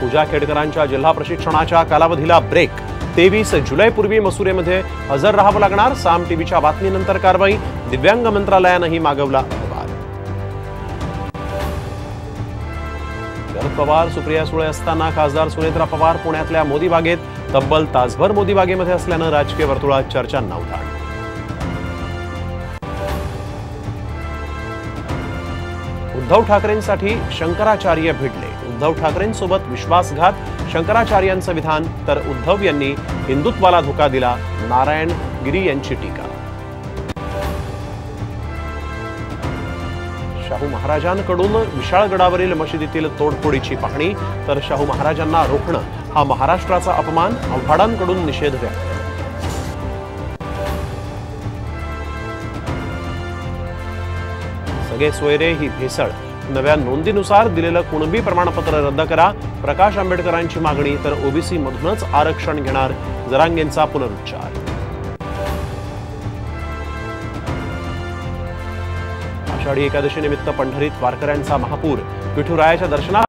पूजा खेडकरांच्या जिल्हा प्रशिक्षणाच्या कालावधीला ब्रेक। 23 जुलैपूर्वी मसुरेमध्ये हजर राहावं लागणार। साम टीव्हीच्या बातमीनंतर कारवाई। दिव्यांग मंत्रालयानेही मागवला अहवाल। शरद पवार सुप्रिया सुळे असताना खासदार सुनेत्रा पवार पुण्यातल्या मोदी बागेत तब्बल तासभर मोदी बागेमध्ये असल्यानं राजकीय वर्तुळात चर्चांना उधाण। उद्धव ठाकरेंसाठी शंकराचार्य भिडले। उद्धव ठाकरेंसोबत विश्वासघात, शंकराचार्यांचं विधान। तर उद्धव यांनी हिंदुत्वाला धोका दिला, नारायण गिरी यांची टीका। शाहू महाराजांकडून विशाळगडावरील मशिदीतील तोडफोडीची पाहणी। तर शाहू महाराजांना रोखणं हा महाराष्ट्राचा अपमान, आव्हाडांकडून निषेध व्यक्त। सगळे सोयरे ही भेसळ, नव्या नोंदीनुसार दिलेलं कुणबी प्रमाणपत्र रद्द करा। प्रकाश आंबेडकरांची मागणी। तर ओबीसी मधूनच आरक्षण घेणार, जरांगेंचा पुनरुच्चार। आषाढी एकादशी निमित्त पंढरीत वारकऱ्यांचा महापूर। विठुरायाच्या दर्शनात